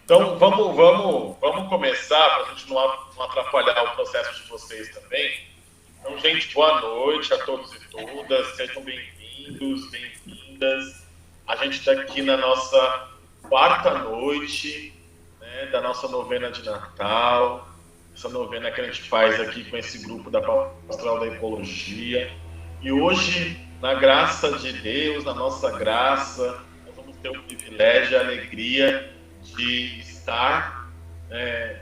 Então, vamos começar, para a gente não atrapalhar o processo de vocês também. Então, gente, boa noite a todos e todas, sejam bem-vindos, bem-vindas. A gente está aqui na nossa quarta noite, né, da nossa novena de Natal, essa novena que a gente faz aqui com esse grupo da Pastoral da Ecologia. E hoje, na graça de Deus, na nossa graça, nós vamos ter o privilégio e a alegria de estar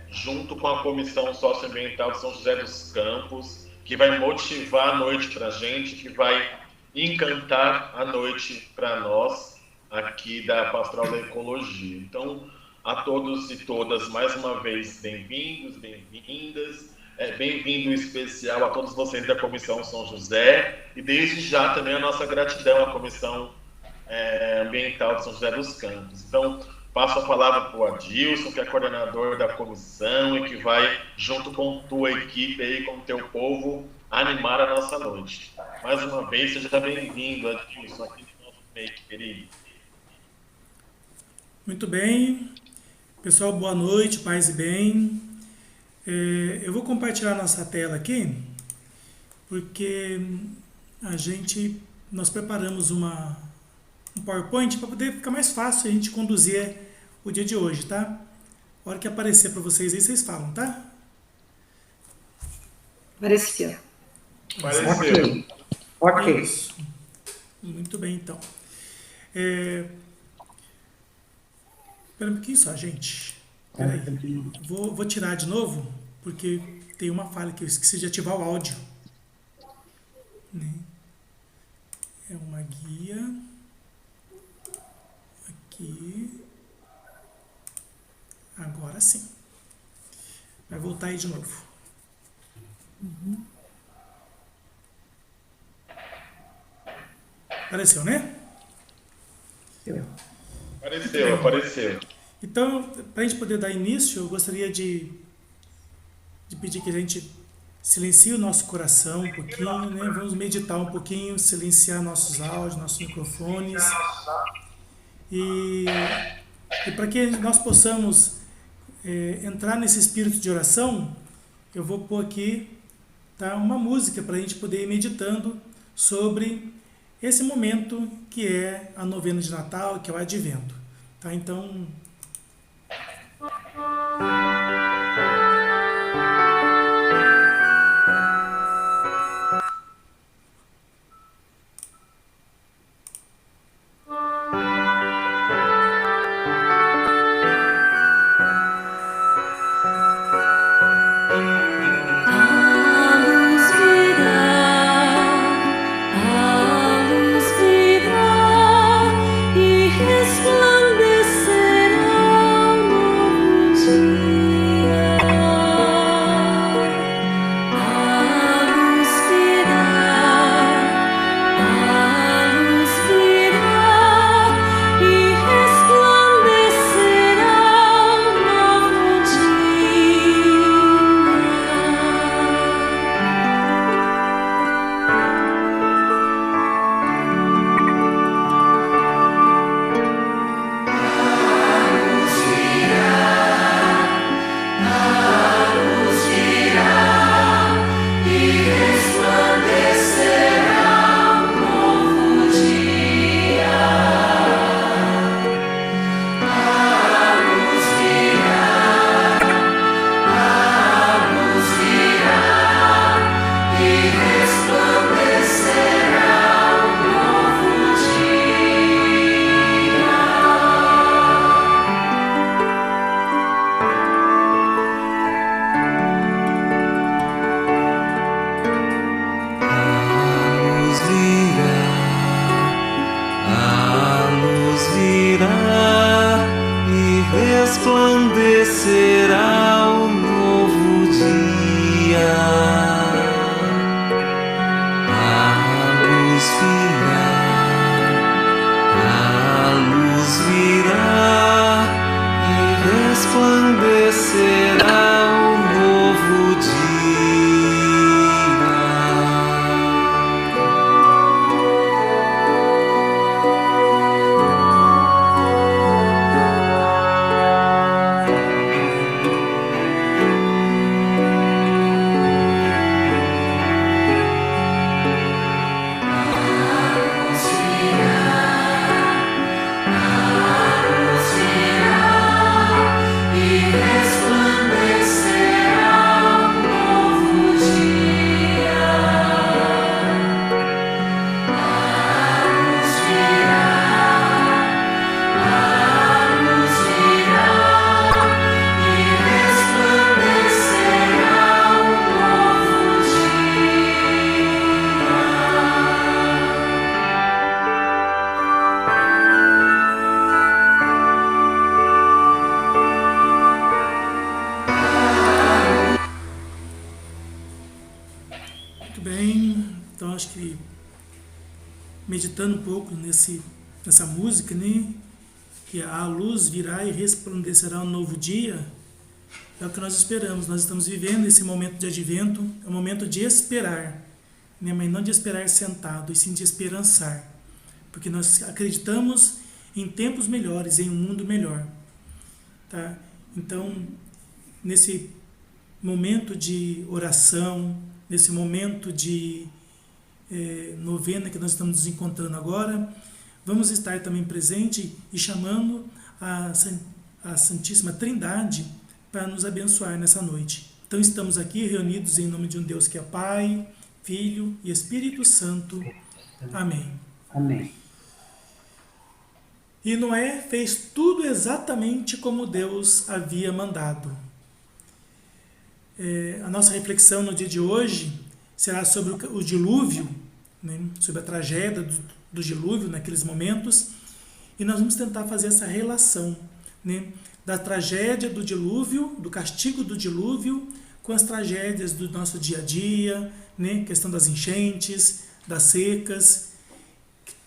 junto com a Comissão Socioambiental de São José dos Campos, que vai motivar a noite para a gente, que vai encantar a noite para nós aqui da Pastoral da Ecologia. Então, a todos e todas, mais uma vez, bem-vindos, bem-vindas. Bem-vindo em especial a todos vocês da Comissão São José e desde já também a nossa gratidão à Comissão Ambiental de São José dos Campos. Então, passo a palavra para o Adilson, que é coordenador da comissão e que vai, junto com tua equipe aí, com o teu povo, animar a nossa noite. Mais uma vez, seja bem-vindo, Adilson, aqui no nosso meio, querido. Muito bem. Pessoal, boa noite, paz e bem. Eu vou compartilhar nossa tela aqui, porque nós preparamos um PowerPoint para poder ficar mais fácil a gente conduzir o dia de hoje, tá? A hora que aparecer para vocês aí, vocês falam, tá? Apareceu. Apareceu. Ok. Isso. Muito bem, então. Espera um pouquinho só, gente. Peraí. Vou tirar de novo, porque tem uma falha que eu esqueci de ativar o áudio. Né? É uma guia. Aqui. Agora sim. Vai voltar aí de novo. Apareceu, né? Apareceu. Então, para a gente poder dar início, eu gostaria de pedir que a gente silencie o nosso coração um pouquinho, né? Vamos meditar um pouquinho, silenciar nossos áudios, nossos microfones. E para que nós possamos entrar nesse espírito de oração, eu vou pôr aqui, tá, uma música para a gente poder ir meditando sobre esse momento que é a novena de Natal, que é o Advento. Tá? Então, Resplandecerá um novo dia. meditando um pouco nessa música, né? Que a luz virá e resplandecerá um novo dia. É o que nós esperamos. Nós estamos vivendo esse momento de advento, é um momento de esperar, né? Mas não de esperar sentado, e sim de esperançar. Porque nós acreditamos em tempos melhores, em um mundo melhor. Tá? Então, nesse momento de oração, nesse momento de novena que nós estamos nos encontrando agora, vamos estar também presente e chamando a Santíssima Trindade para nos abençoar nessa noite. Então estamos aqui reunidos em nome de um Deus que é Pai, Filho e Espírito Santo. Amém. Amém. E Noé fez tudo exatamente como Deus havia mandado. A nossa reflexão no dia de hoje será sobre o dilúvio, né? Sobre a tragédia do dilúvio naqueles momentos, e nós vamos tentar fazer essa relação, né? Da tragédia do dilúvio, do castigo do dilúvio, com as tragédias do nosso dia a dia, né? Questão das enchentes, das secas.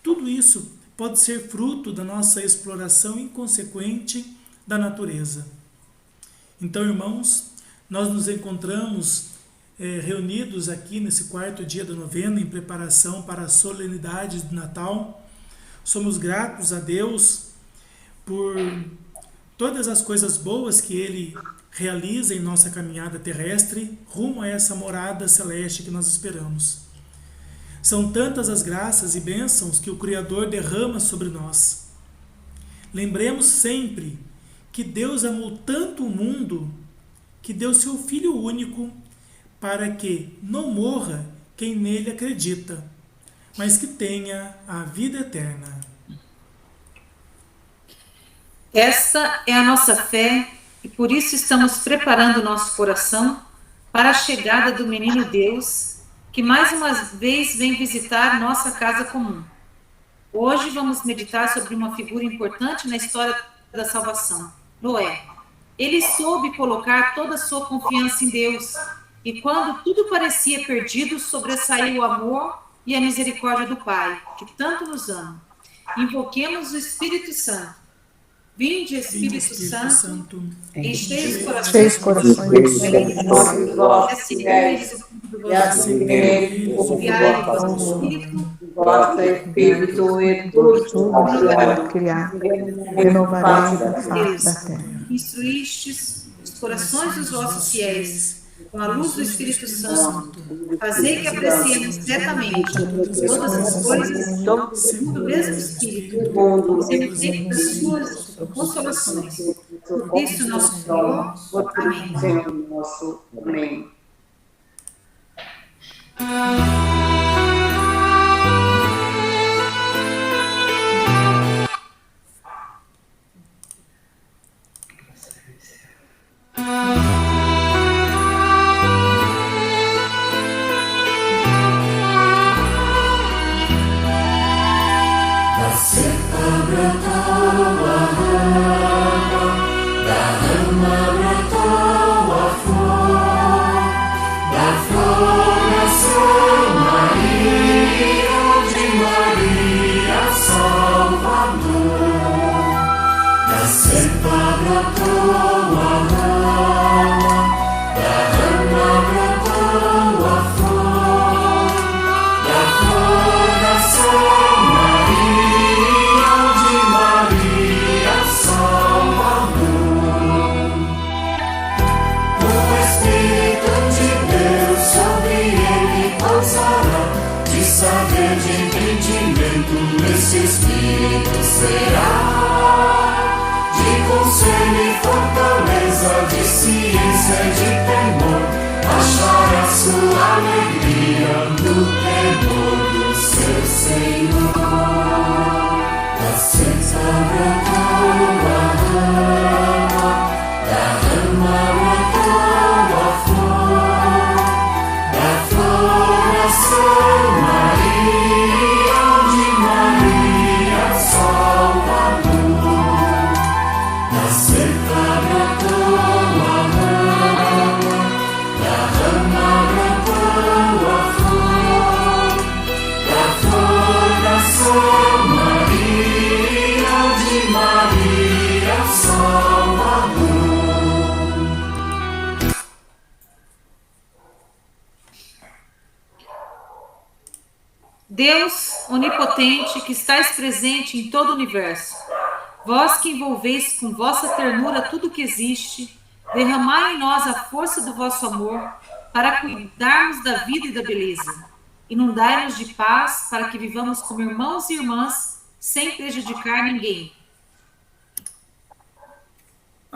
Tudo isso pode ser fruto da nossa exploração inconsequente da natureza. Então, irmãos, nós nos encontramos reunidos aqui nesse quarto dia da novena em preparação para a solenidade do Natal. Somos gratos a Deus por todas as coisas boas que Ele realiza em nossa caminhada terrestre rumo a essa morada celeste que nós esperamos. São tantas as graças e bênçãos que o Criador derrama sobre nós. Lembremos sempre que Deus amou tanto o mundo que deu seu Filho único para que não morra quem nele acredita, mas que tenha a vida eterna. Esta é a nossa fé e por isso estamos preparando nosso coração para a chegada do menino Deus, que mais uma vez vem visitar nossa casa comum. Hoje vamos meditar sobre uma figura importante na história da salvação, Noé. Ele soube colocar toda a sua confiança em Deus, e quando tudo parecia perdido, sobressaiu o amor e a misericórdia do Pai, que tanto nos ama. Invoquemos o Espírito Santo. Vinde, Espírito Santo, enchei os corações dos vossos e acendei o vosso Espírito e tudo para criar renovarei a face da terra. Instruístes os corações dos vossos fiéis com a luz do Espírito Santo, fazei que apreciemos certamente todas as coisas segundo o mesmo Espírito, e das suas consolações. Por Cristo nosso Senhor. Amém. Esse Espírito será de conselho e fortaleza, de ciência e de temor, achará sua alegria no temor do seu Senhor. Acesa brotou a rama, da rama brotou a flor, da flor nasceu Maria. Salvador, na seca brotou a rama, Deus onipotente que estais presente em todo o universo, vós que envolveis com vossa ternura tudo que existe, derramai em nós a força do vosso amor para cuidarmos da vida e da beleza. Inundai-nos de paz para que vivamos como irmãos e irmãs sem prejudicar ninguém.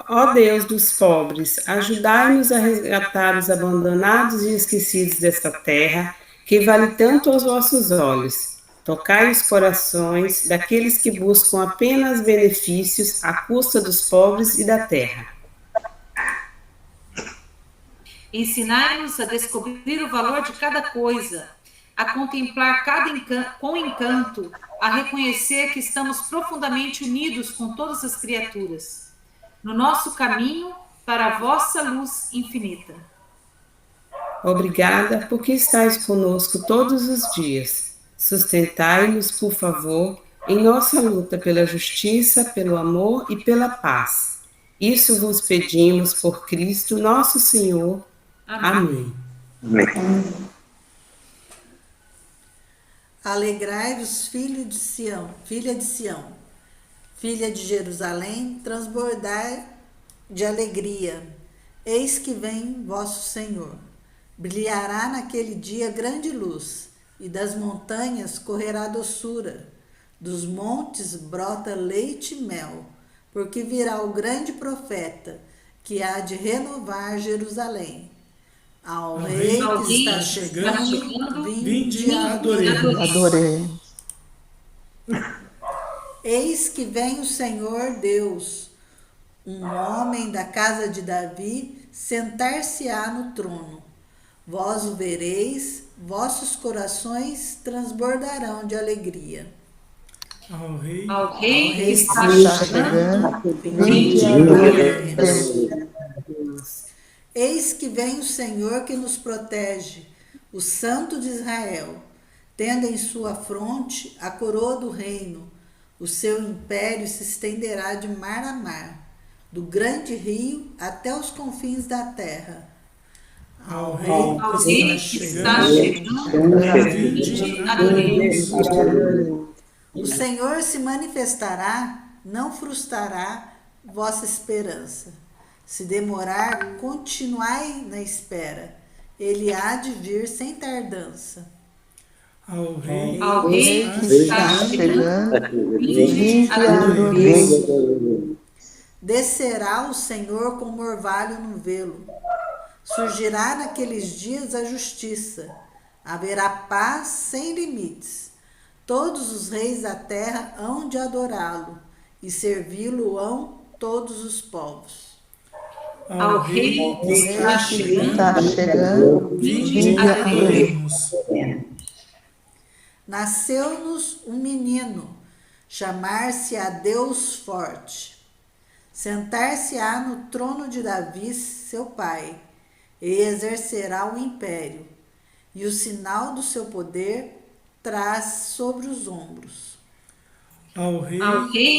Ó Deus dos pobres, ajudai-nos a resgatar os abandonados e esquecidos desta terra, que vale tanto aos vossos olhos. Tocai os corações daqueles que buscam apenas benefícios à custa dos pobres e da terra. Ensinai-nos a descobrir o valor de cada coisa, a contemplar com encanto, a reconhecer que estamos profundamente unidos com todas as criaturas, no nosso caminho para a vossa luz infinita. Obrigada porque estáis conosco todos os dias. Sustentai-nos, por favor, em nossa luta pela justiça, pelo amor e pela paz. Isso vos pedimos por Cristo, nosso Senhor. Amém. Alegrai-vos, filha de Sião, filha de Jerusalém, transbordai de alegria. Eis que vem vosso Senhor. Brilhará naquele dia grande luz, e das montanhas correrá doçura. Dos montes brota leite e mel, porque virá o grande profeta, que há de renovar Jerusalém. Ao rei que está chegando, vinde Adorei. Eis que vem o Senhor Deus, um homem da casa de Davi, sentar-se-á no trono. Vós o vereis, vossos corações transbordarão de alegria. Ao rei que está chegando, vinde adoremos. Eis que vem o Senhor que nos protege, o Santo de Israel, tendo em sua fronte a coroa do reino. O seu império se estenderá de mar a mar, do grande rio até os confins da terra. Ao rei que está chegando, vinde adoremos. O Senhor se manifestará, não frustrará vossa esperança. Se demorar, continuai na espera. Ele há de vir sem tardança. Ao rei que está chegando, vinde adoremos. Descerá o Senhor como orvalho no velo. Surgirá naqueles dias a justiça. Haverá paz sem limites. Todos os reis da terra hão de adorá-lo, e servi-lo-ão todos os povos. Ao rei que está chegando, vinde adoremos. Nasceu-nos um menino, chamar-se-á Deus Forte. Sentar-se-á no trono de Davi, seu pai, e exercerá o império, e o sinal do seu poder traz sobre os ombros. Ao rei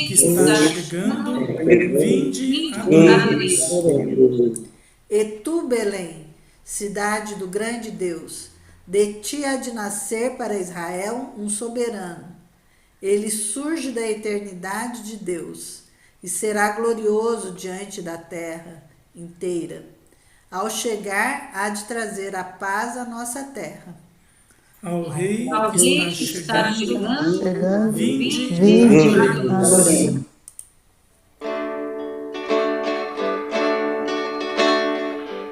que está chegando, vinde adoremos. E tu, Belém, cidade do grande Deus, de ti há de nascer para Israel um soberano. Ele surge da eternidade de Deus e será glorioso diante da terra inteira. Ao chegar, há de trazer a paz à nossa terra. Ao rei que está chegando, vinde adoremos.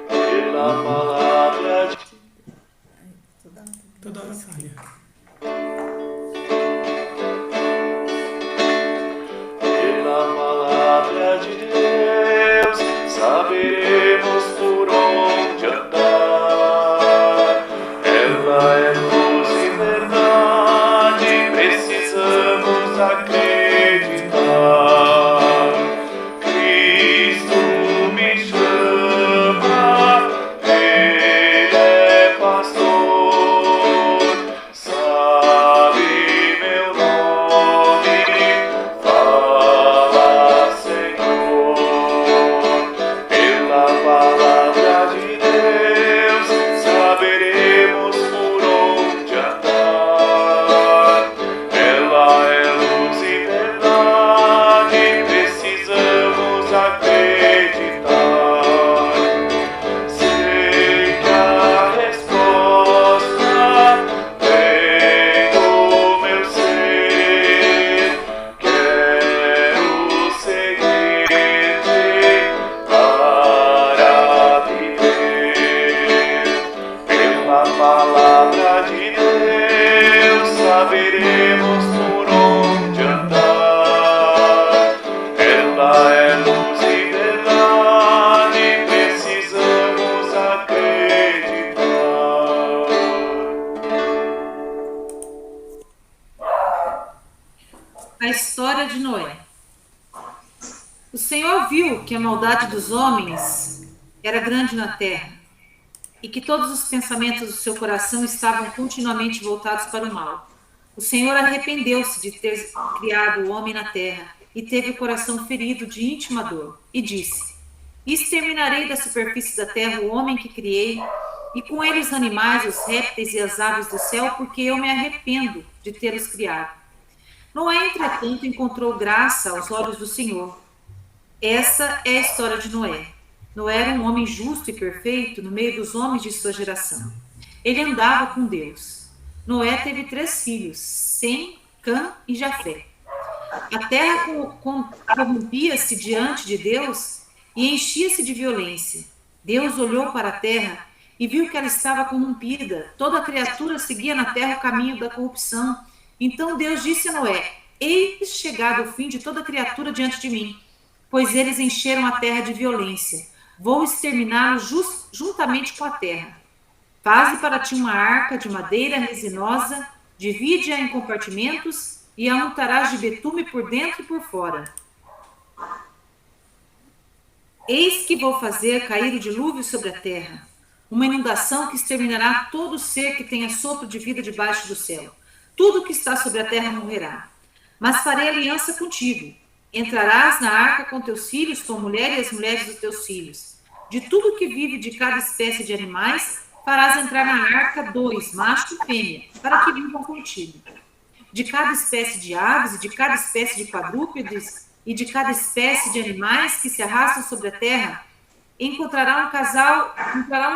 Pela palavra de toda hora falha. Pela palavra de Deus, saberemos por onde andar. Ela é luz e verdade, precisamos acreditar. Senhor viu que a maldade dos homens era grande na terra e que todos os pensamentos do seu coração estavam continuamente voltados para o mal. O Senhor arrependeu-se de ter criado o homem na terra e teve o coração ferido de íntima dor e disse: exterminarei da superfície da terra o homem que criei e com ele os animais, os répteis e as aves do céu, porque eu me arrependo de tê-los criado. Noé, entretanto, encontrou graça aos olhos do Senhor. Essa é a história de Noé. Noé era um homem justo e perfeito no meio dos homens de sua geração. Ele andava com Deus. Noé teve 3 filhos, Sem, Cã e Jafé. A terra corrompia-se diante de Deus e enchia-se de violência. Deus olhou para a terra e viu que ela estava corrompida. Toda criatura seguia na terra o caminho da corrupção. Então Deus disse a Noé: eis chegado o fim de toda criatura diante de mim, pois eles encheram a terra de violência. Vou exterminá-los juntamente com a terra. Faze para ti uma arca de madeira resinosa, divide-a em compartimentos e a untarás de betume por dentro e por fora. Eis que vou fazer cair o dilúvio sobre a terra, uma inundação que exterminará todo ser que tenha sopro de vida debaixo do céu. Tudo que está sobre a terra morrerá. Mas farei aliança contigo. Entrarás na arca com teus filhos, tua mulher e as mulheres dos teus filhos. De tudo que vive de cada espécie de animais, farás entrar na arca 2, macho e fêmea, para que vivam contigo. De cada espécie de aves e de cada espécie de quadrúpedes e de cada espécie de animais que se arrastam sobre a terra, encontrará um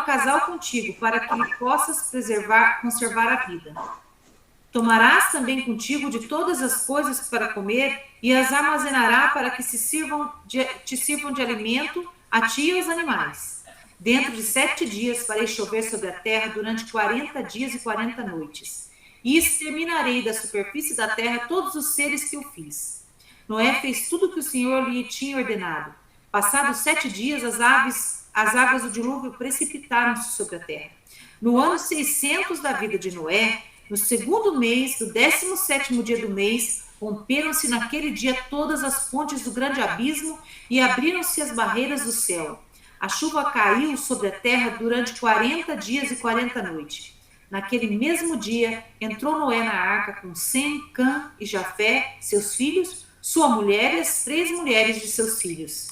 casal contigo, para que possas conservar a vida. Tomarás também contigo de todas as coisas para comer e as armazenará para que te sirvam de alimento a ti e aos animais. Dentro de 7 dias farei chover sobre a terra durante 40 dias e 40 noites. E exterminarei da superfície da terra todos os seres que eu fiz. Noé fez tudo o que o Senhor lhe tinha ordenado. Passados 7 dias, as águas do dilúvio precipitaram-se sobre a terra. No ano 600 da vida de Noé, no 2º mês, do 17º dia do mês, romperam-se naquele dia todas as fontes do grande abismo e abriram-se as barreiras do céu. A chuva caiu sobre a terra durante 40 dias e 40 noites. Naquele mesmo dia, entrou Noé na arca com Sem, Cã e Jafé, seus filhos, sua mulher e as 3 mulheres de seus filhos.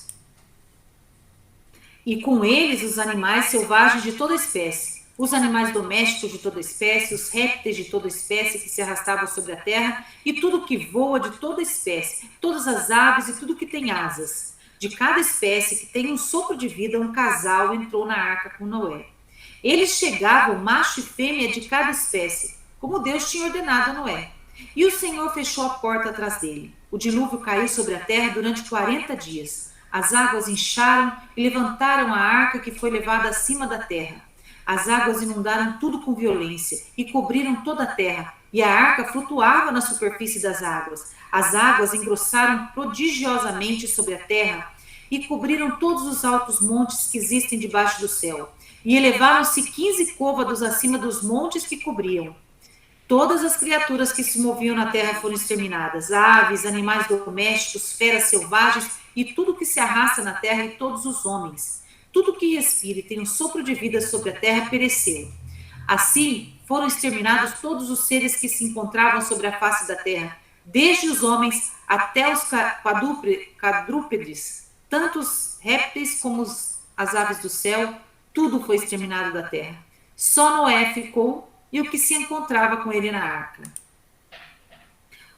E com eles os animais selvagens de toda espécie, os animais domésticos de toda espécie, os répteis de toda espécie que se arrastavam sobre a terra, e tudo que voa de toda espécie, todas as aves e tudo que tem asas. De cada espécie que tem um sopro de vida, um casal entrou na arca com Noé. Eles chegavam, macho e fêmea de cada espécie, como Deus tinha ordenado a Noé. E o Senhor fechou a porta atrás dele. O dilúvio caiu sobre a terra durante 40 dias. As águas incharam e levantaram a arca que foi levada acima da terra. As águas inundaram tudo com violência e cobriram toda a terra, e a arca flutuava na superfície das águas. As águas engrossaram prodigiosamente sobre a terra e cobriram todos os altos montes que existem debaixo do céu. E elevaram-se 15 côvados acima dos montes que cobriam. Todas as criaturas que se moviam na terra foram exterminadas, aves, animais domésticos, feras selvagens e tudo que se arrasta na terra e todos os homens. Tudo que respira e tem um sopro de vida sobre a terra pereceu. Assim, foram exterminados todos os seres que se encontravam sobre a face da terra, desde os homens até os quadrúpedes, tanto os répteis como as aves do céu, tudo foi exterminado da terra. Só Noé ficou e o que se encontrava com ele na arca.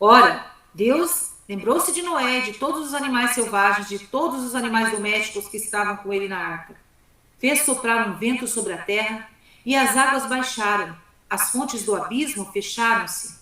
Ora, Deus lembrou-se de Noé, de todos os animais selvagens, de todos os animais domésticos que estavam com ele na arca. Fez soprar um vento sobre a terra e as águas baixaram. As fontes do abismo fecharam-se,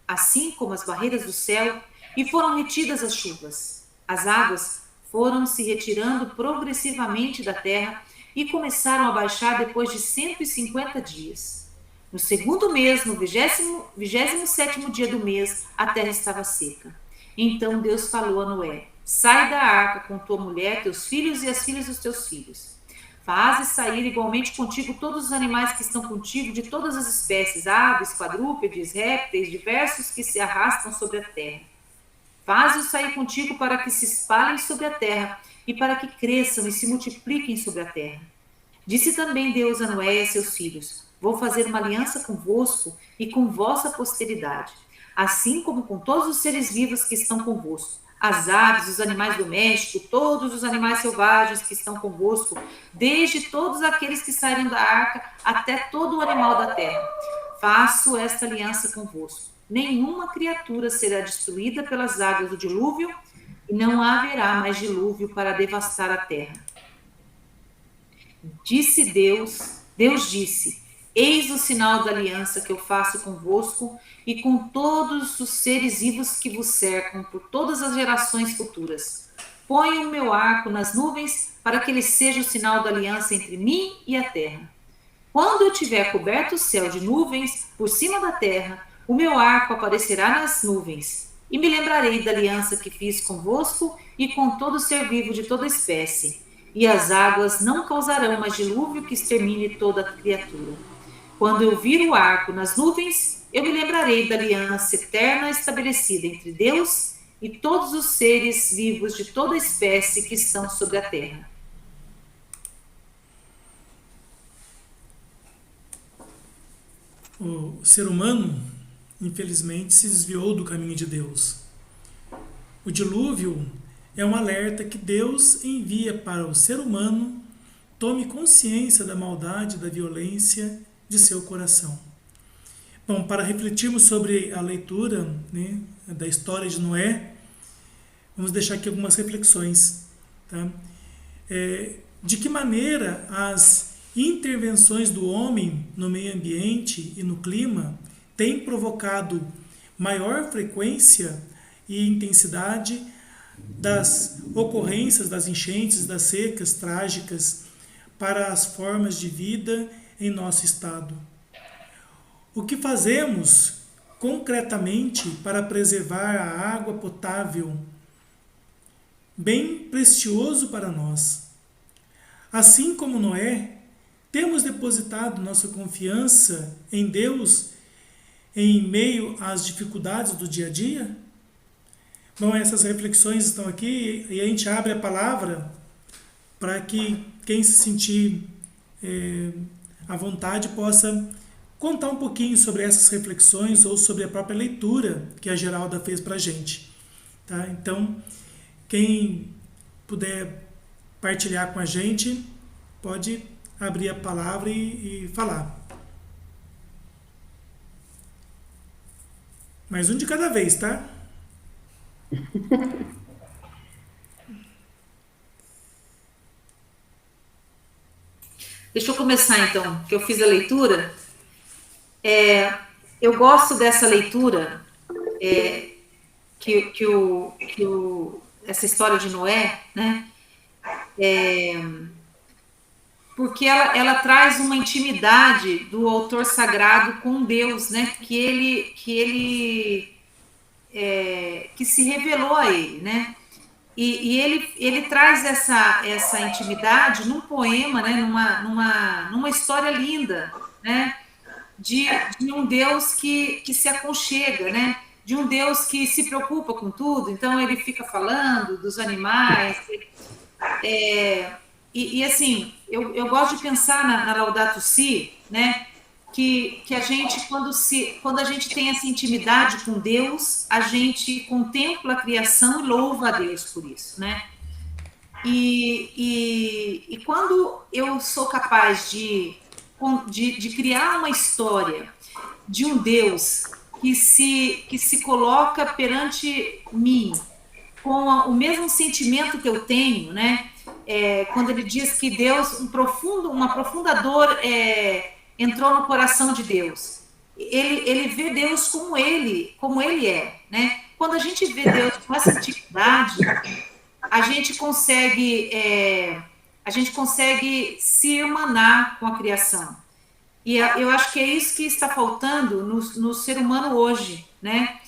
assim como as barreiras do céu, e foram retidas as chuvas. As águas foram se retirando progressivamente da terra e começaram a baixar depois de 150 dias. No 2º mês, no 27º dia do mês, a terra estava seca. Então Deus falou a Noé: sai da arca com tua mulher, teus filhos e as filhas dos teus filhos. Faze sair igualmente contigo todos os animais que estão contigo, de todas as espécies, aves, quadrúpedes, répteis, diversos que se arrastam sobre a terra. Faze-os sair contigo para que se espalhem sobre a terra e para que cresçam e se multipliquem sobre a terra. Disse também Deus a Noé e a seus filhos: vou fazer uma aliança convosco e com vossa posteridade, assim como com todos os seres vivos que estão convosco, as aves, os animais domésticos, todos os animais selvagens que estão convosco, desde todos aqueles que saíram da arca até todo o animal da terra. Faço esta aliança convosco. Nenhuma criatura será destruída pelas águas do dilúvio, e não haverá mais dilúvio para devastar a terra. Disse Deus, Deus disse: eis o sinal da aliança que eu faço convosco e com todos os seres vivos que vos cercam por todas as gerações futuras. Ponho o meu arco nas nuvens para que ele seja o sinal da aliança entre mim e a terra. Quando eu tiver coberto o céu de nuvens por cima da terra, o meu arco aparecerá nas nuvens, e me lembrarei da aliança que fiz convosco e com todo ser vivo de toda espécie. E as águas não causarão mais dilúvio que extermine toda a criatura. Quando eu vir o arco nas nuvens, eu me lembrarei da aliança eterna estabelecida entre Deus e todos os seres vivos de toda espécie que estão sobre a terra. O ser humano, infelizmente, se desviou do caminho de Deus. O dilúvio é um alerta que Deus envia para o ser humano tome consciência da maldade, da violência de seu coração. Bom, para refletirmos sobre a leitura, né, da história de Noé, vamos deixar aqui algumas reflexões. Tá? De que maneira as intervenções do homem no meio ambiente e no clima têm provocado maior frequência e intensidade das ocorrências das enchentes, das secas trágicas para as formas de vida em nosso estado. O que fazemos concretamente para preservar a água potável, bem precioso para nós? Assim como Noé, temos depositado nossa confiança em Deus em meio às dificuldades do dia a dia? Bom, essas reflexões estão aqui e a gente abre a palavra para que quem se sentir à vontade possa contar um pouquinho sobre essas reflexões ou sobre a própria leitura que a Geralda fez para a gente. Tá? Então, quem puder partilhar com a gente, pode abrir a palavra e falar. Mais um de cada vez, tá? Deixa eu começar então, que eu fiz a leitura. Eu gosto dessa leitura, essa história de Noé, né? Porque ela traz uma intimidade do autor sagrado com Deus, né? Que se revelou a ele, né? E ele traz essa intimidade num poema, né? Numa história linda, né? De um Deus que se aconchega, né? De um Deus que se preocupa com tudo. Então ele fica falando dos animais. E assim, eu gosto de pensar na Laudato Si, né? Que a gente, quando a gente tem essa intimidade com Deus, a gente contempla a criação e louva a Deus por isso, né? E quando eu sou capaz de criar uma história de um Deus que se coloca perante mim com o mesmo sentimento que eu tenho, né? Quando ele diz que Deus, uma profunda dor entrou no coração de Deus. Ele vê Deus como ele é, né? Quando a gente vê Deus com essa intimidade, a gente consegue se irmanar com a criação. E eu acho que é isso que está faltando no ser humano hoje, né?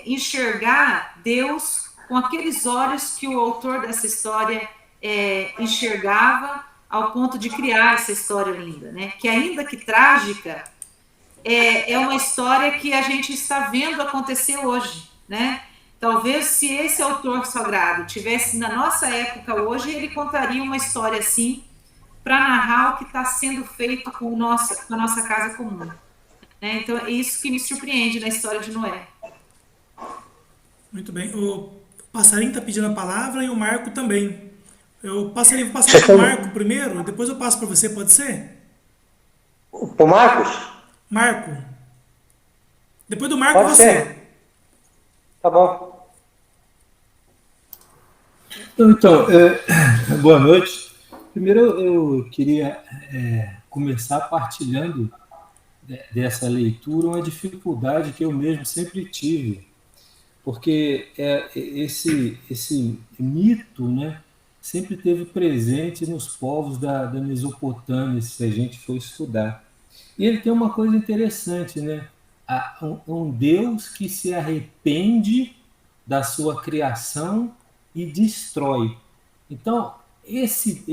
Enxergar Deus com aqueles olhos que o autor dessa história enxergava ao ponto de criar essa história linda, né? Que ainda que trágica, é uma história que a gente está vendo acontecer hoje, né? Talvez se esse autor sagrado tivesse na nossa época hoje, ele contaria uma história assim para narrar o que está sendo feito com a nossa casa comum. Né? Então, é isso que me surpreende na história de Noé. Muito bem. O Passarinho está pedindo a palavra e o Marco também. Passarinho, vou passar para o Marco primeiro, depois eu passo para você, pode ser? O Marcos? Marco. Depois do Marco, Pode você. ser. Tá bom. Então, boa noite. Primeiro eu queria começar partilhando dessa leitura uma dificuldade que eu mesmo sempre tive, porque esse mito, né, sempre teve presente nos povos da Mesopotâmia, se a gente for estudar. E ele tem uma coisa interessante, né? Um Deus que se arrepende da sua criação e destrói. Então, esse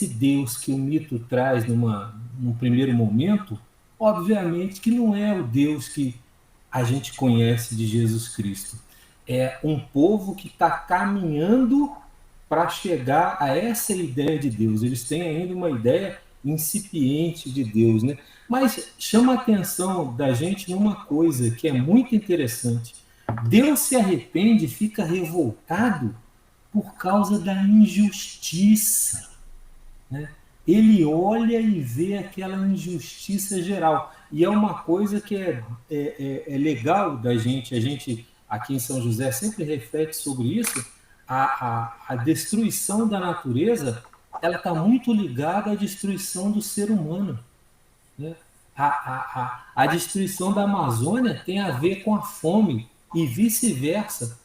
Deus que o mito traz num primeiro momento, obviamente que não é o Deus que a gente conhece de Jesus Cristo. É um povo que está caminhando para chegar a essa ideia de Deus. Eles têm ainda uma ideia incipiente de Deus, né? Mas chama a atenção da gente numa coisa que é muito interessante. Deus se arrepende e fica revoltado por causa da injustiça, né? Ele olha e vê aquela injustiça geral. E é uma coisa que é legal da gente, a gente aqui em São José sempre reflete sobre isso. A destruição da natureza, ela está muito ligada à destruição do ser humano, né? A destruição da Amazônia tem a ver com a fome e vice-versa.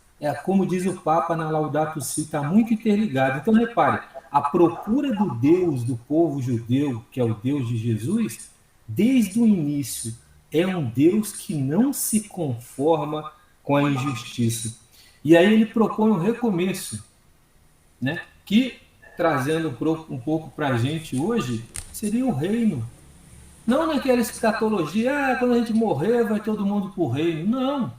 Como diz o Papa na Laudato Si, está muito interligado. Então, repare, a procura do Deus do povo judeu, que é o Deus de Jesus, desde o início, é um Deus que não se conforma com a injustiça. E aí ele propõe um recomeço, né? Que, trazendo um pouco para a gente hoje, seria o reino. Não naquela escatologia, quando a gente morrer vai todo mundo para o reino. Não,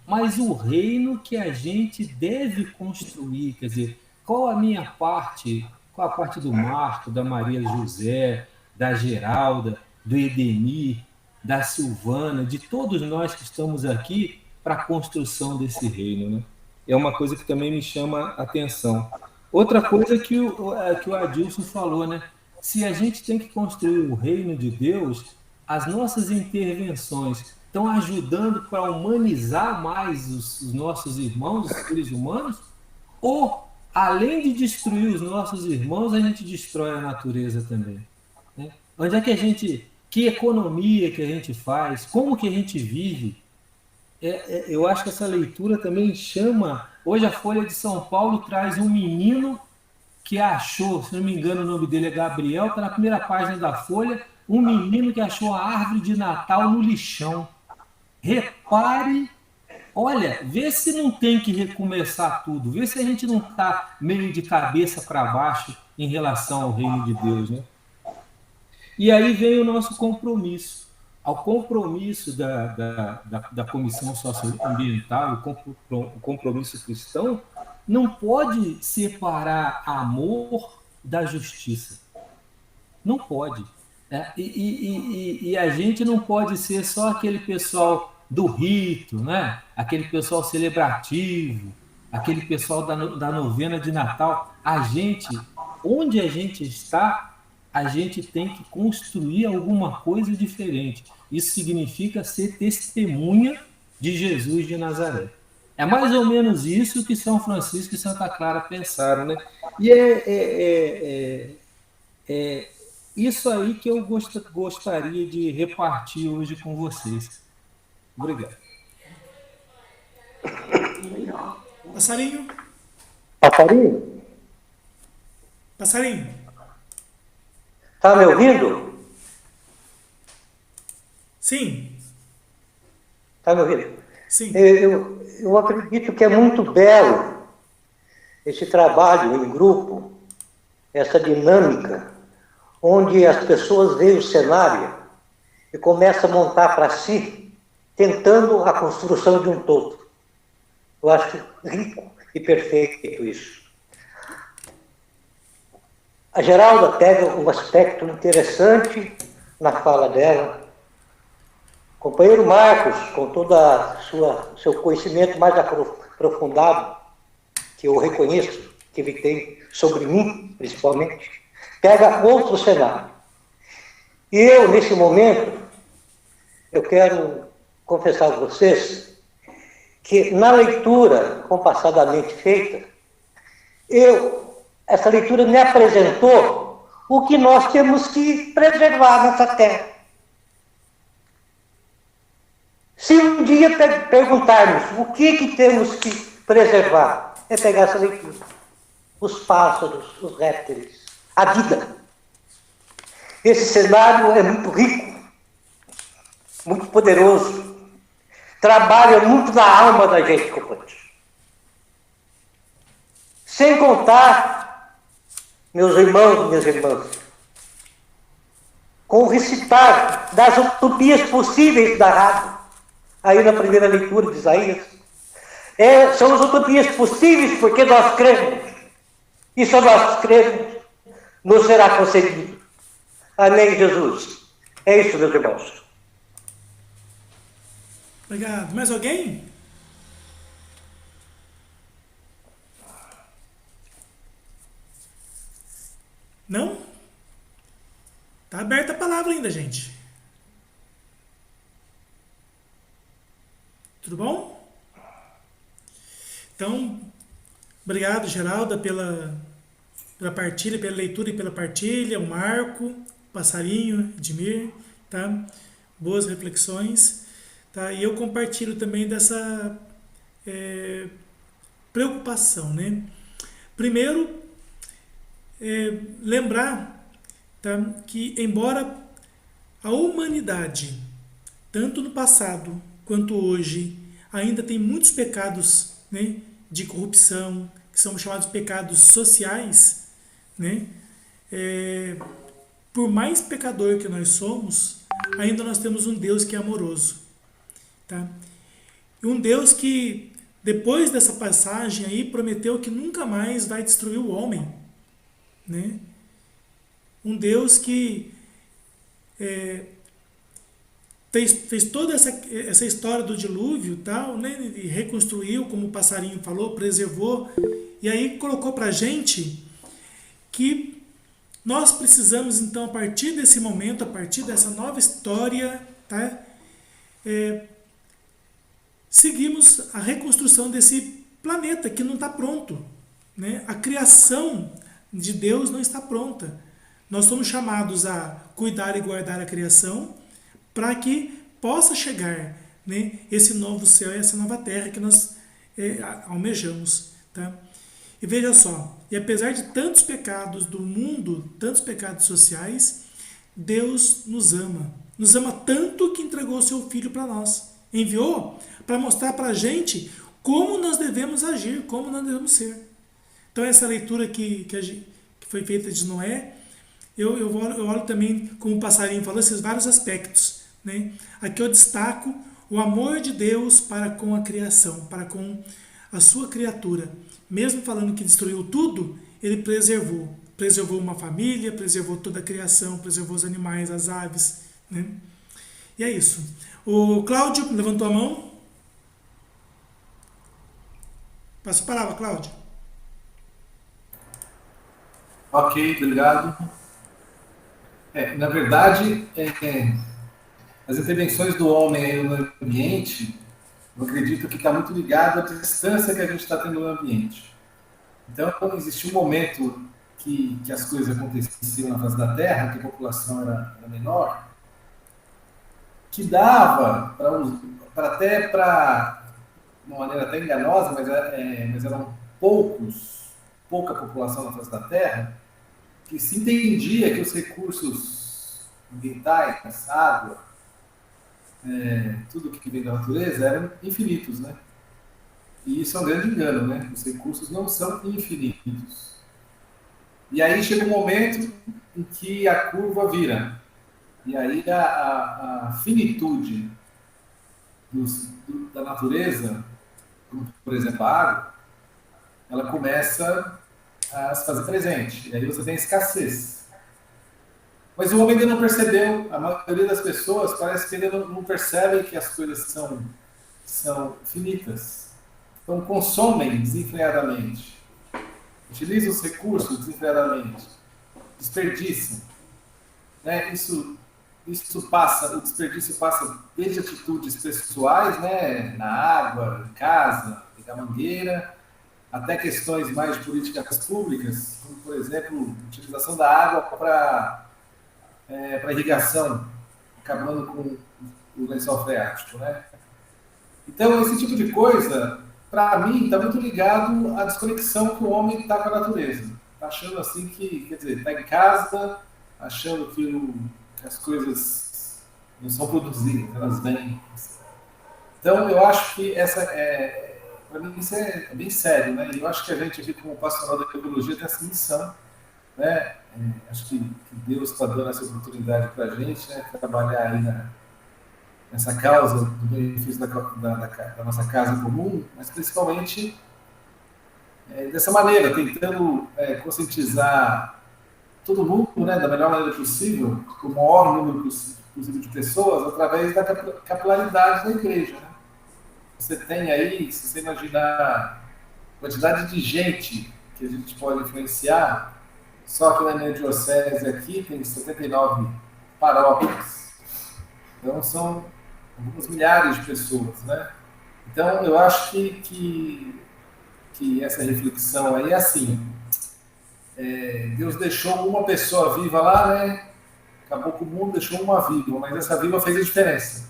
mas o reino que a gente deve construir. Quer dizer, qual a minha parte, qual a parte do Marco, da Maria José, da Geralda, do Edenir, da Silvana, de todos nós que estamos aqui para a construção desse reino, né? É uma coisa que também me chama a atenção. Outra coisa que o Adilson falou, né? Se a gente tem que construir o reino de Deus, as nossas intervenções estão ajudando para humanizar mais os nossos irmãos, os seres humanos, ou, além de destruir os nossos irmãos, a gente destrói a natureza também, né? Onde é que que economia que a gente faz, como que a gente vive? Eu acho que essa leitura também chama... Hoje a Folha de São Paulo traz um menino que achou, se não me engano o nome dele é Gabriel, está na primeira página da Folha, um menino que achou a árvore de Natal no lixão. Repare, olha, vê se não tem que recomeçar tudo, vê se a gente não está meio de cabeça para baixo em relação ao reino de Deus, né? E aí vem o nosso compromisso. Ao compromisso da Comissão Socioambiental, o compromisso cristão, não pode separar amor da justiça. Não pode. E a gente não pode ser só aquele pessoal do rito, né? Aquele pessoal celebrativo, aquele pessoal da novena de Natal. Onde a gente está, a gente tem que construir alguma coisa diferente. Isso significa ser testemunha de Jesus de Nazaré. É mais ou menos isso que São Francisco e Santa Clara pensaram, né? E é isso aí que eu gostaria de repartir hoje com vocês. Obrigado. Passarinho? Passarinho? Passarinho? Tá me ouvindo? Sim. Tá me ouvindo? Sim. Eu acredito que é muito belo esse trabalho em grupo, essa dinâmica, onde as pessoas veem o cenário e começam a montar para si, tentando a construção de um todo. Eu acho rico e perfeito isso. A Geralda pega um aspecto interessante na fala dela. O companheiro Marcos, com todo seu conhecimento mais aprofundado, que eu reconheço que ele tem sobre mim, principalmente, pega outro cenário. E eu, nesse momento, eu quero confessar a vocês que na leitura compassadamente feita, essa leitura me apresentou o que nós temos que preservar nessa terra. Se um dia perguntarmos o que temos que preservar, é pegar essa leitura. Os pássaros, os répteis, a vida. Esse cenário é muito rico, muito poderoso, trabalha muito na alma da gente, companheiros. Sem contar, meus irmãos e minhas irmãs, com o recitar das utopias possíveis narrado aí na primeira leitura de Isaías. São as utopias possíveis porque nós cremos. E se nós cremos, nos será concedido. Amém, Jesus. É isso, meus irmãos. Obrigado. Mais alguém? Não? Está aberta a palavra ainda, gente. Tudo bom? Então, obrigado, Geralda, pela partilha, pela leitura e pela partilha. O Marco, Passarinho, Edmir, tá? Boas reflexões. Tá? E eu compartilho também dessa preocupação, né? Primeiro, lembrar, tá, que embora a humanidade, tanto no passado quanto hoje, ainda tem muitos pecados, né, de corrupção, que são chamados pecados sociais, né? Por mais pecador que nós somos, ainda nós temos um Deus que é amoroso. Tá? E um Deus que, depois dessa passagem aí, prometeu que nunca mais vai destruir o homem. Né? Um Deus que fez toda essa história do dilúvio, tal, né? E reconstruiu, como o Passarinho falou, preservou, e aí colocou para a gente que nós precisamos, então, a partir desse momento, a partir dessa nova história, tá? Seguimos a reconstrução desse planeta que não está pronto. Né? A criação de Deus não está pronta. Nós somos chamados a cuidar e guardar a criação para que possa chegar, né, esse novo céu e essa nova terra que nós almejamos. Tá? E veja só, e apesar de tantos pecados do mundo, tantos pecados sociais, Deus nos ama. Nos ama tanto que entregou o seu Filho para nós. Enviou para mostrar para a gente como nós devemos agir, como nós devemos ser. Então essa leitura que foi feita de Noé, eu olho também, como o Passarinho falou, esses vários aspectos. Né? Aqui eu destaco o amor de Deus para com a criação, para com a sua criatura. Mesmo falando que destruiu tudo, ele preservou. Preservou uma família, preservou toda a criação, preservou os animais, as aves. Né? E é isso. O Cláudio levantou a mão. Passa a palavra, Cláudio. Ok, obrigado. Na verdade, as intervenções do homem aí no ambiente, eu acredito que está muito ligado à distância que a gente está tendo no ambiente. Então, existiu um momento que as coisas aconteciam na face da Terra, que a população era menor, que dava para de uma maneira até enganosa, mas eram pouca população na face da Terra, que se entendia que os recursos ambientais, água, tudo que vem da natureza eram infinitos, né? E isso é um grande engano, né? Os recursos não são infinitos. E aí chega um momento em que a curva vira. E aí a finitude da natureza como por exemplo a água, ela começa a se fazer presente. E aí você tem escassez. Mas o homem ainda não percebeu, a maioria das pessoas parece que ainda não percebem que as coisas são finitas. Então consomem desenfreadamente, utilizam os recursos desenfreadamente, desperdiçam. Né? O desperdício passa desde atitudes pessoais, né? Na água, em casa, na mangueira, até questões mais de políticas públicas, como por exemplo, a utilização da água para irrigação, acabando com o lençol freático, né? Então, esse tipo de coisa, para mim, está muito ligado à desconexão que o homem está com a natureza. Está achando assim que, quer dizer, está em casa, achando que as coisas não são produzidas, elas vêm. Então, eu acho que para mim, isso é bem sério, né? E eu acho que a gente aqui, como pastoral da ecologia, tem essa missão, né? Acho que Deus está dando essa oportunidade para a gente, né? Trabalhar aí nessa causa do benefício da nossa casa comum, mas principalmente dessa maneira, tentando conscientizar todo mundo, né, da melhor maneira possível, o maior número possível de pessoas, através da capilaridade da igreja. Né? Você tem aí, se você imaginar a quantidade de gente que a gente pode influenciar, só que na minha diocese aqui tem 79 paróquias. Então são algumas milhares de pessoas, né? Então eu acho que essa reflexão aí é assim. Deus deixou uma pessoa viva lá, né? Acabou com o mundo, deixou uma viva, mas essa viva fez a diferença.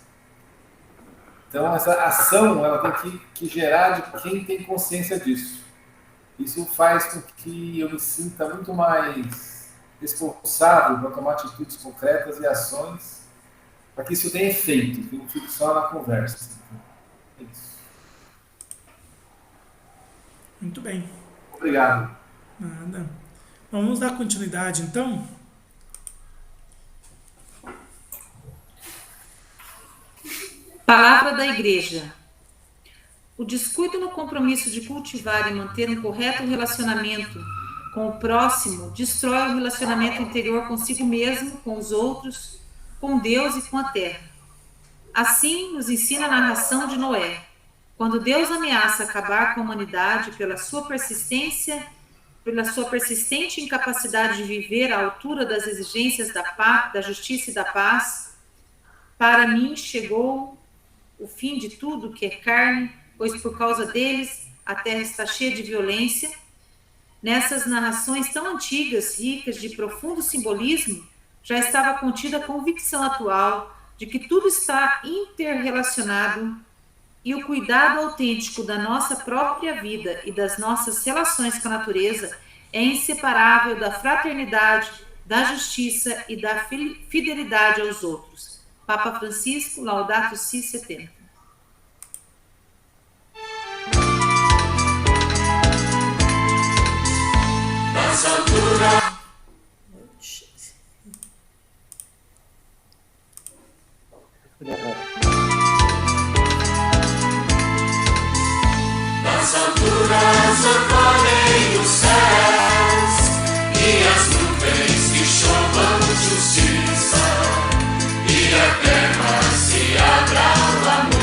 Então essa ação ela tem que gerar de quem tem consciência disso. Isso faz com que eu me sinta muito mais responsável para tomar atitudes concretas e ações para que isso tenha efeito, que não fique só na conversa. É isso. Muito bem. Obrigado. Nada. Vamos dar continuidade, então? Palavra da Igreja. O descuido no compromisso de cultivar e manter um correto relacionamento com o próximo destrói o relacionamento interior consigo mesmo, com os outros, com Deus e com a terra. Assim nos ensina a narração de Noé, quando Deus ameaça acabar com a humanidade pela sua persistente incapacidade de viver à altura das exigências da justiça e da paz. Para mim chegou o fim de tudo que é carne, pois por causa deles a terra está cheia de violência. Nessas narrações tão antigas, ricas de profundo simbolismo, já estava contida a convicção atual de que tudo está interrelacionado e o cuidado autêntico da nossa própria vida e das nossas relações com a natureza é inseparável da fraternidade, da justiça e da fidelidade aos outros. Papa Francisco, Laudato Si 70. Das alturas. Das alturas orvalhem os céus e as nuvens que chovam justiça e a terra se abra ao amor.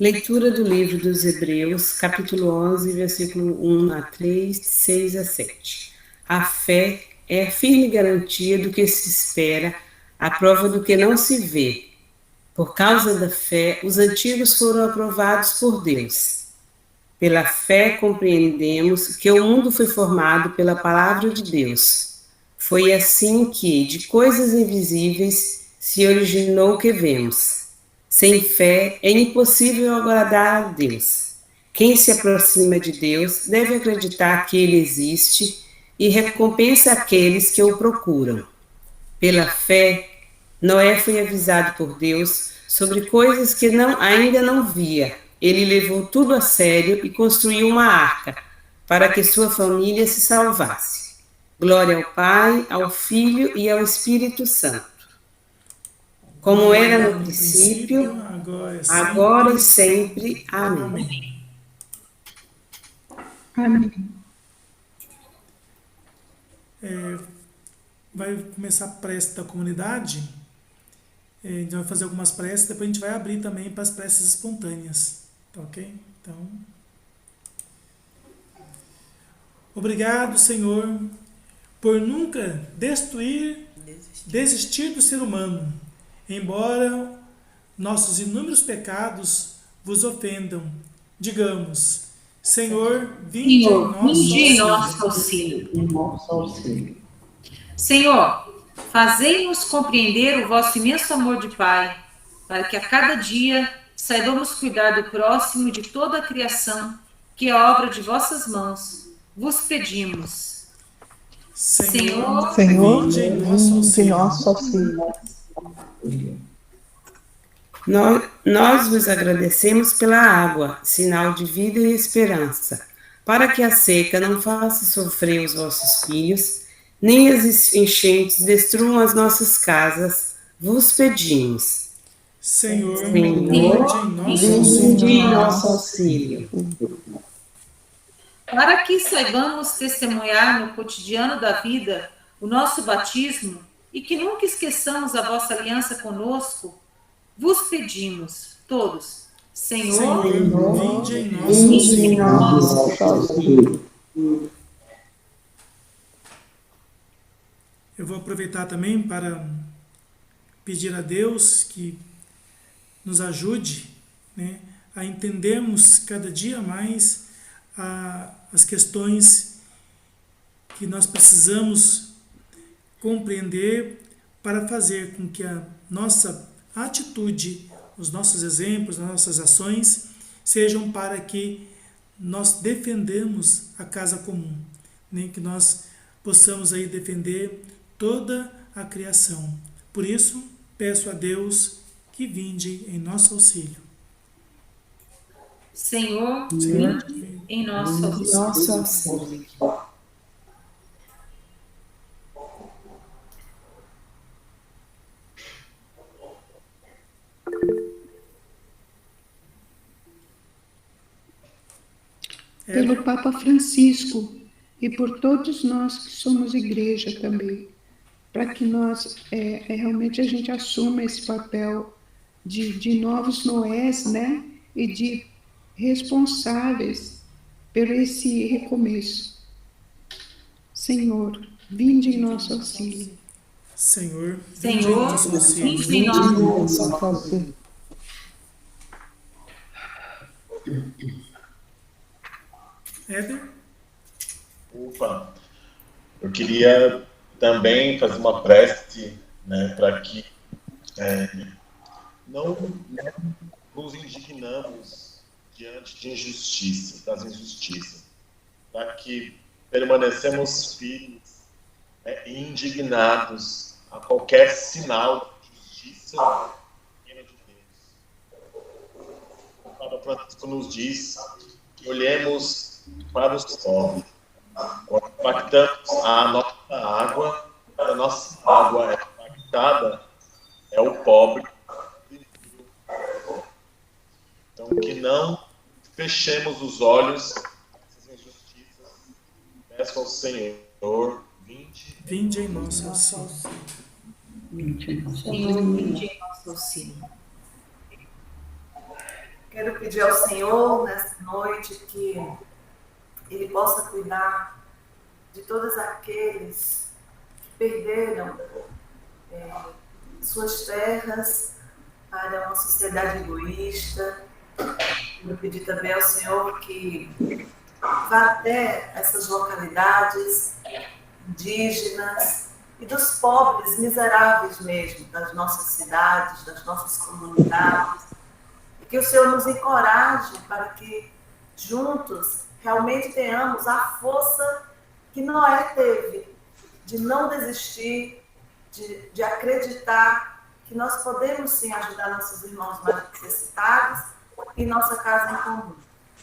Leitura do livro dos Hebreus, capítulo 11, versículo 1 a 3, 6 a 7. A fé é a firme garantia do que se espera, a prova do que não se vê. Por causa da fé, os antigos foram aprovados por Deus. Pela fé compreendemos que o mundo foi formado pela palavra de Deus. Foi assim que, de coisas invisíveis, se originou o que vemos. Sem fé é impossível agradar a Deus. Quem se aproxima de Deus deve acreditar que Ele existe e recompensa aqueles que o procuram. Pela fé, Noé foi avisado por Deus sobre coisas que ainda não via. Ele levou tudo a sério e construiu uma arca para que sua família se salvasse. Glória ao Pai, ao Filho e ao Espírito Santo. Como era no princípio, agora e sempre. Amém. Amém. Vai começar a prece da comunidade. A gente vai fazer algumas preces, depois a gente vai abrir também para as preces espontâneas. Tá ok? Então, obrigado, Senhor, por nunca desistir do ser humano, embora nossos inúmeros pecados vos ofendam. Digamos, Senhor, vinde em nosso auxílio. Senhor, fazei-nos compreender o vosso imenso amor de Pai, para que a cada dia saibamos cuidar do próximo e de toda a criação, que é obra de vossas mãos. Vos pedimos. Senhor, vinde em nosso auxílio. Nós vos agradecemos pela água, sinal de vida e esperança, para que a seca não faça sofrer os vossos filhos, nem as enchentes destruam as nossas casas, vos pedimos. Senhor, vinde em nosso auxílio. Para que saibamos testemunhar no cotidiano da vida o nosso batismo e que nunca esqueçamos a vossa aliança conosco, vos pedimos, todos, Senhor, vinde em nosso auxílio. Eu vou aproveitar também para pedir a Deus que nos ajude, né, a entendermos cada dia mais as questões que nós precisamos compreender para fazer com que a nossa atitude, os nossos exemplos, as nossas ações sejam para que nós defendamos a casa comum, né, que nós possamos aí defender toda a criação. Por isso, peço a Deus que vinde em nosso auxílio. Senhor, vinde em nosso auxílio. Pelo Papa Francisco e por todos nós que somos igreja também, para que nós realmente a gente assuma esse papel de novos Noés, né? E de responsáveis por esse recomeço. Senhor, vinde em nosso auxílio. Senhor, vinde em nosso auxílio. Éder? Opa, eu queria também fazer uma prece, né, para que não nos indignamos diante de das injustiças, para que permanecemos firmes, indignados a qualquer sinal de justiça de Deus. O Papa Francisco nos diz que olhemos para os pobres, impactamos a nossa água, a nossa água é impactada, é o pobre. Então, que não fechemos os olhos a essas injustiças. Peço ao Senhor, vinde em nosso auxílio. Senhor, vinde em nosso auxílio. Quero pedir ao Senhor, nesta noite, que Ele possa cuidar de todos aqueles que perderam suas terras para uma sociedade egoísta. Quero pedir também ao Senhor que vá até essas localidades indígenas e dos pobres, miseráveis mesmo, das nossas cidades, das nossas comunidades. E que o Senhor nos encoraje para que juntos realmente tenhamos a força que Noé teve, de não desistir, de acreditar que nós podemos sim ajudar nossos irmãos mais necessitados e nossa casa em comum.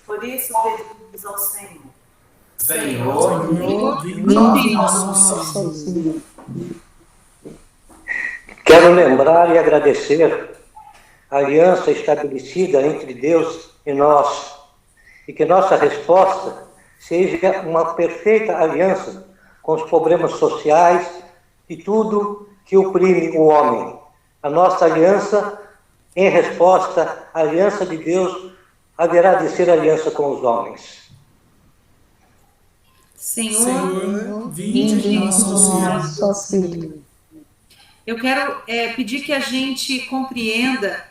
Por isso, pedimos ao Senhor. Senhor, vinde em nosso auxílio. Quero lembrar e agradecer a aliança estabelecida entre Deus e nós, e que nossa resposta seja uma perfeita aliança com os problemas sociais e tudo que oprime o homem. A nossa aliança, em resposta à aliança de Deus, haverá de ser aliança com os homens. Senhor, vinde em nosso auxílio. Eu quero pedir que a gente compreenda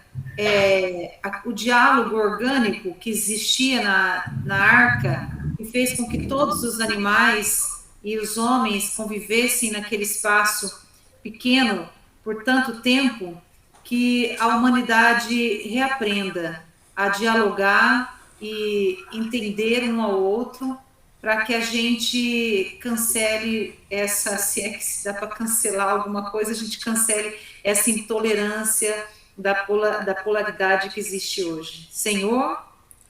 o diálogo orgânico que existia na arca e fez com que todos os animais e os homens convivessem naquele espaço pequeno por tanto tempo, que a humanidade reaprenda a dialogar e entender um ao outro, para que a gente cancele se é que dá para cancelar alguma coisa, a gente cancele essa intolerância da polaridade que existe hoje. Senhor,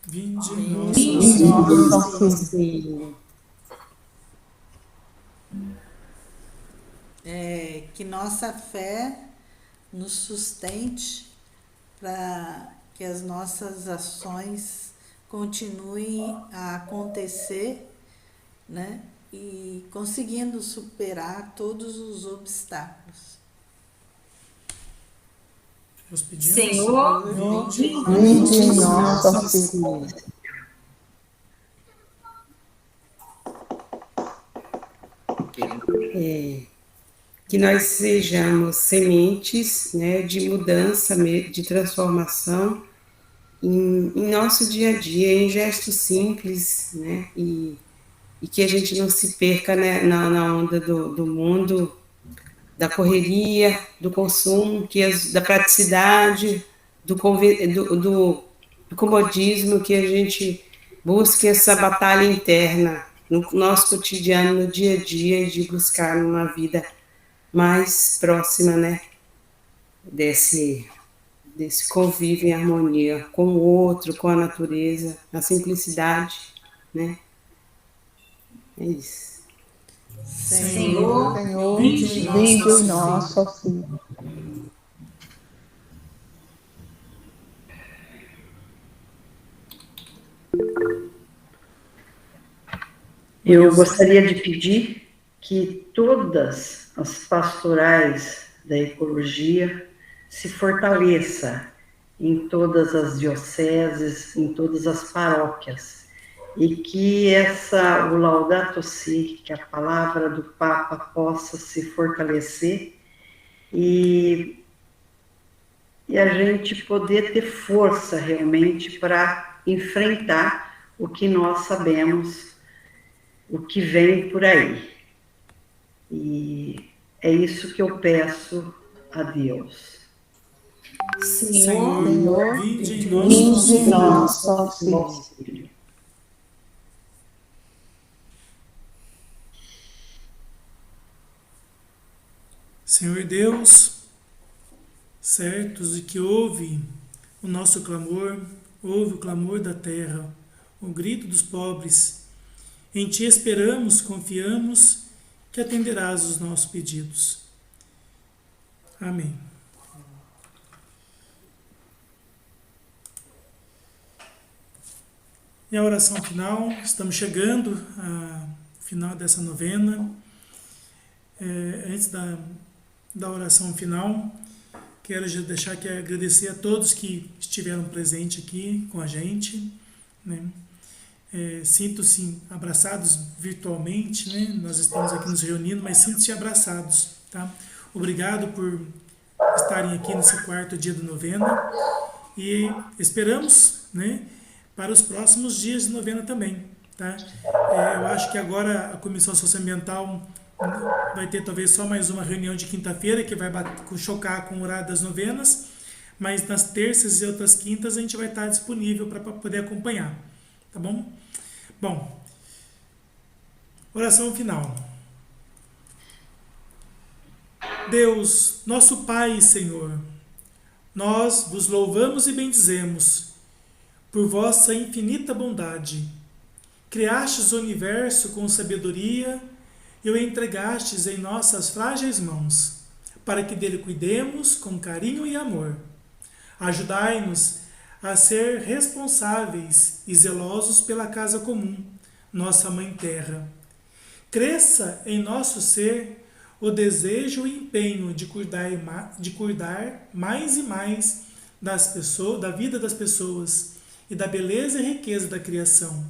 vinde em nosso auxílio. Que nossa fé nos sustente para que as nossas ações continuem a acontecer, né? E conseguindo superar todos os obstáculos. Senhor, vinde em nosso auxílio. Que nós sejamos sementes, né, de mudança, de transformação em nosso dia a dia, em gestos simples, né, e que a gente não se perca, né, na onda do mundo, da correria, do consumo, da praticidade, do comodismo, que a gente busque essa batalha interna no nosso cotidiano, no dia a dia, de buscar uma vida mais próxima, né, desse convívio em harmonia com o outro, com a natureza, na simplicidade, né? É isso. Senhor, vinde em nosso auxílio. Eu gostaria de pedir que todas as pastorais da ecologia se fortaleça em todas as dioceses, em todas as paróquias, e que o Laudato Si, que a palavra do Papa possa se fortalecer e a gente poder ter força realmente para enfrentar o que nós sabemos, o que vem por aí. E é isso que eu peço a Deus. Senhor, vinde em nosso auxílio. Senhor Deus, certos de que ouve o nosso clamor, ouve o clamor da terra, o grito dos pobres, em Ti esperamos, confiamos que atenderás os nossos pedidos. Amém. E a oração final, estamos chegando ao final dessa novena. Antes da oração final, Quero já deixar aqui agradecer a todos que estiveram presentes aqui com a gente, né? Sinto-se abraçados virtualmente, né? Nós estamos aqui nos reunindo, mas sinto-se abraçados, tá? Obrigado por estarem aqui nesse 4º dia da novena e esperamos, né, para os próximos dias de novena também, tá? Eu acho que agora a Comissão Socioambiental vai ter talvez só mais uma reunião de quinta-feira que vai chocar com o horário das novenas, mas nas terças e outras quintas a gente vai estar disponível para poder acompanhar, tá bom? Bom, oração final. Deus, nosso Pai e Senhor, nós vos louvamos e bendizemos por vossa infinita bondade. Criastes o universo com sabedoria e o entregastes em nossas frágeis mãos, para que dele cuidemos com carinho e amor. Ajudai-nos a ser responsáveis e zelosos pela casa comum, nossa Mãe Terra. Cresça em nosso ser o desejo e empenho de cuidar mais e mais das pessoas, da vida das pessoas e da beleza e riqueza da criação,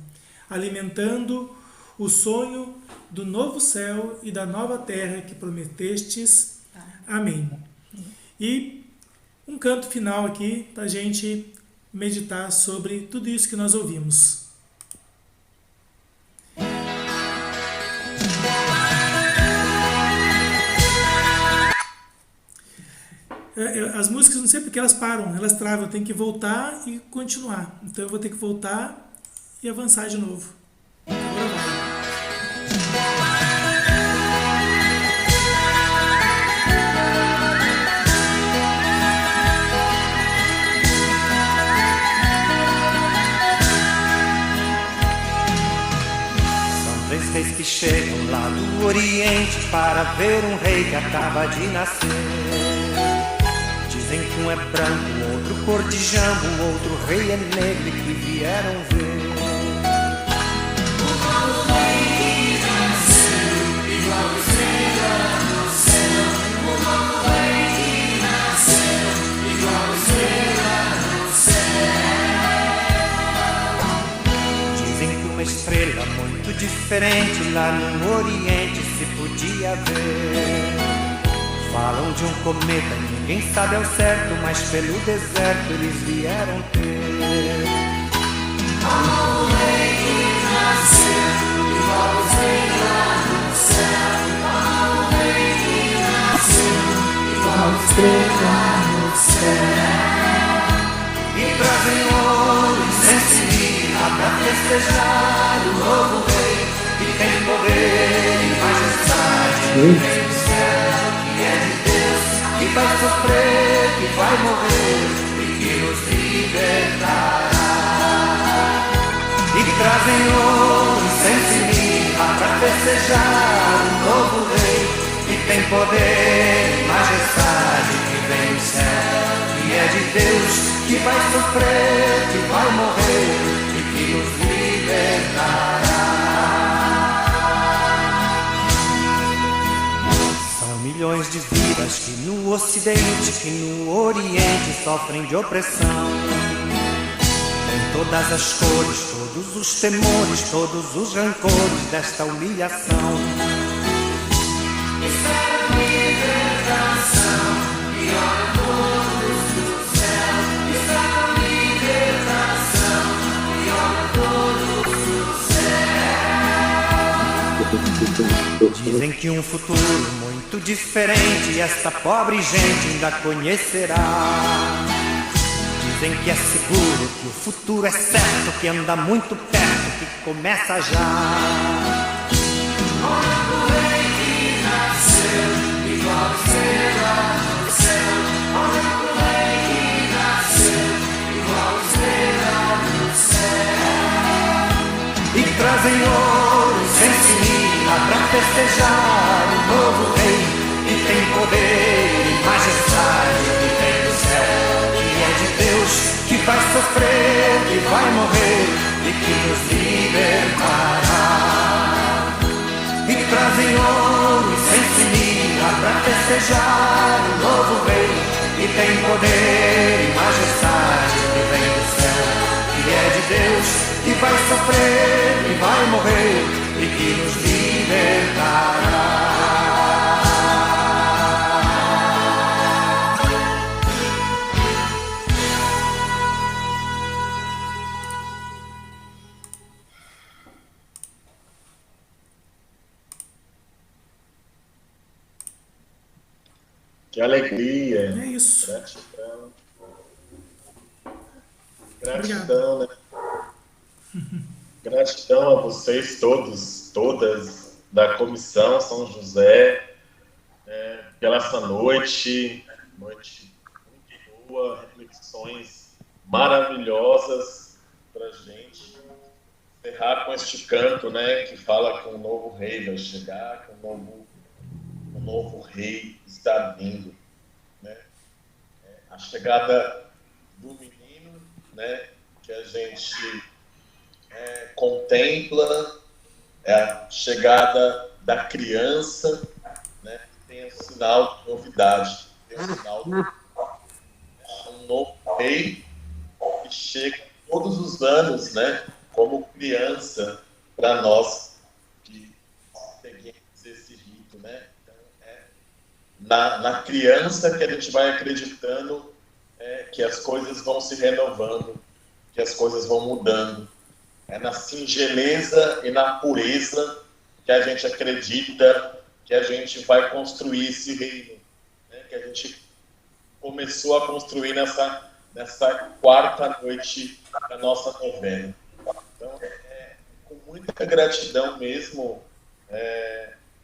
alimentando o sonho do novo céu e da nova terra que prometestes. Amém. E um canto final aqui para a gente meditar sobre tudo isso que nós ouvimos. As músicas, não sei porque elas param, elas travam, eu tenho que voltar e continuar. Então eu vou ter que voltar e avançar de novo. Agora vai. São 3 reis que chegam lá do Oriente para ver um rei que acaba de nascer. Dizem que um é branco, outro cor de jambo, outro rei é negro que vieram ver. O novo rei que nasceu, igual estrela no céu. O novo rei que nasceu, igual estrela no céu. Dizem que uma estrela muito diferente lá no Oriente se podia ver. Falam de um cometa, ninguém sabe ao certo, mas pelo deserto eles vieram ter. O novo rei que nasceu, igual estrela no céu. O novo rei que nasceu, igual estrela no céu. E trazem ouro e sensibilidade para festejar o novo rei, que tem poder e majestade, que vem do céu. Que vai sofrer, que vai morrer e que nos libertará. E trazem ouro e sensibilidade para festejar o novo rei, que tem poder e majestade, que vem do céu, que é de Deus, que vai sofrer, que vai morrer e que nos libertará. Milhões de vidas que no Ocidente, que no Oriente sofrem de opressão. Tem todas as cores, todos os temores, todos os rancores desta humilhação. Espera a libertação e olha todos do céu. Espera a libertação e olha todos do céu. Dizem que um futuro muito diferente esta pobre gente ainda conhecerá. Dizem que é seguro, que o futuro é certo, que anda muito perto, que começa já. Olha o rei que nasceu, igual estrela no céu. Olha o rei que nasceu, igual estrela no céu. E trazem ouro e sensibilidade para festejar o novo rei, que tem poder e majestade, que vem do céu, que é de Deus, que vai sofrer, que vai morrer e que nos libertará. E trazem ouro e sensibilidade para festejar o novo rei, que tem tem poder e majestade, que vem do céu, que é de Deus, que vai sofrer e vai morrer e que nos libertará. Que alegria. É isso. Gratidão. Gratidão, né? Gratidão a vocês todos, todas da Comissão São José, pela essa noite muito boa, reflexões maravilhosas para a gente encerrar com este canto, né, que fala que um novo rei vai chegar, que um novo rei está vindo, né? A chegada do menino, né, que a gente contempla, é a chegada da criança, né, que tem um sinal de novidade, tem um sinal de um novo rei que chega todos os anos, né, como criança para nós que seguimos esse rito, né? Na criança que a gente vai acreditando que as coisas vão se renovando, que as coisas vão mudando. É na singeleza e na pureza que a gente acredita que a gente vai construir esse reino, né? Que a gente começou a construir nessa quarta noite da nossa novena. Então, com muita gratidão mesmo,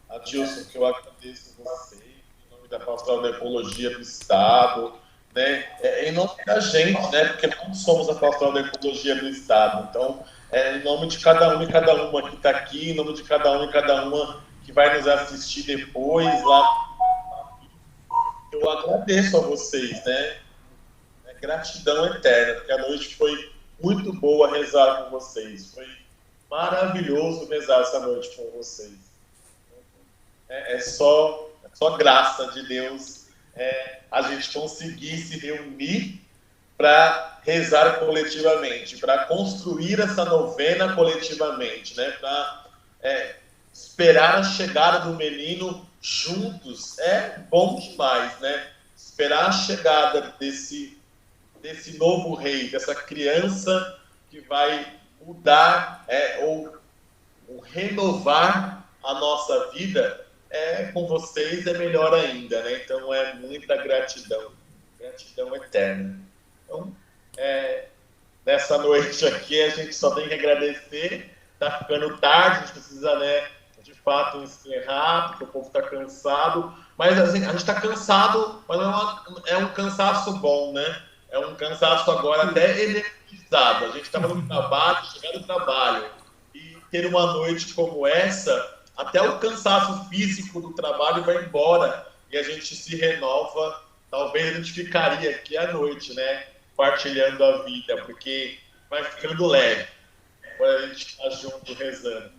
Adilson, que eu agradeço você, em nome da Pastoral da Ecologia do Estado, né, em nome da gente, né, porque não somos a Pastoral da Ecologia do Estado. Então, em nome de cada um e cada uma que está aqui, em nome de cada um e cada uma que vai nos assistir depois lá, eu agradeço a vocês, né? Gratidão eterna, porque a noite foi muito boa rezar com vocês. Foi maravilhoso rezar essa noite com vocês. É só graça de Deus a gente conseguir se reunir para rezar coletivamente, para construir essa novena coletivamente, né? Para esperar a chegada do menino juntos. É bom demais, né? Esperar a chegada desse novo rei, dessa criança que vai mudar ou renovar a nossa vida, com vocês é melhor ainda, né? Então é muita gratidão eterna. Então, nessa noite aqui a gente só tem que agradecer. Tá ficando tarde, a gente precisa, né, de fato encerrar, porque o povo está cansado, mas assim, a gente está cansado, mas é um cansaço bom, né? É um cansaço agora até energizado. A gente estava no trabalho, chegando no trabalho, e ter uma noite como essa, até o cansaço físico do trabalho vai embora e a gente se renova. Talvez a gente ficaria aqui à noite, né, partilhando a vida, porque vai ficando leve quando a gente está junto rezando.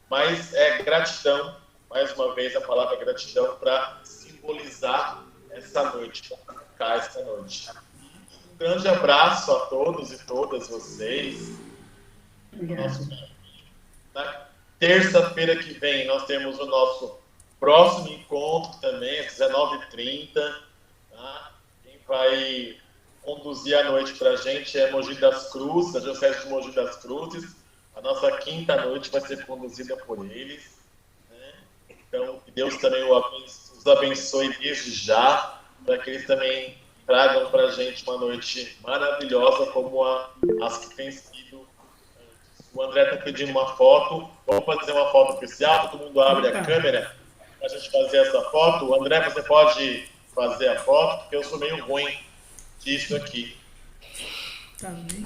Mas gratidão, mais uma vez a palavra gratidão para simbolizar essa noite, para marcar essa noite. Um grande abraço a todos e todas vocês. Na terça-feira que vem nós temos o nosso próximo encontro também, às 19h30. Tá? Quem vai conduzir a noite para a gente é Mogi das Cruzes, a Diocese de Mogi das Cruzes. A nossa quinta noite vai ser conduzida por eles, né? Então, que Deus também os abençoe desde já, para que eles também tragam para a gente uma noite maravilhosa como as que têm sido. O André está pedindo uma foto. Vamos fazer uma foto especial, todo mundo abre a câmera para a gente fazer essa foto. O André, você pode fazer a foto, porque eu sou meio ruim disso aqui. Tá bem.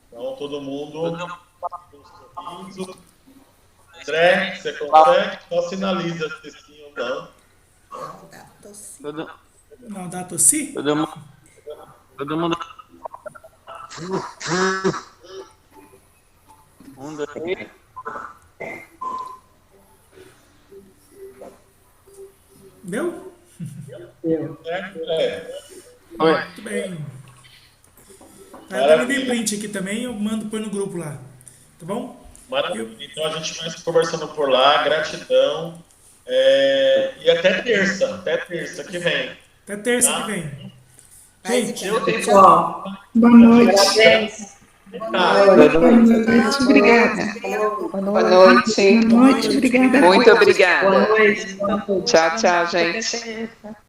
Então, todo mundo com um sorriso. André, você consegue? Só sinaliza se sim ou não. Não dá tossir? Todo mundo. Um, dois, três. Deu? Muito bem. Eu também dei print aqui também, eu mando põe no grupo lá. Tá bom? Maravilha. Então a gente vai conversando por lá. Gratidão. E até terça que vem. Até terça que vem. Gente, Boa noite. Boa noite, obrigada. Boa noite. Boa noite, obrigada. Muito obrigada. Boa noite. Tchau, tchau, gente.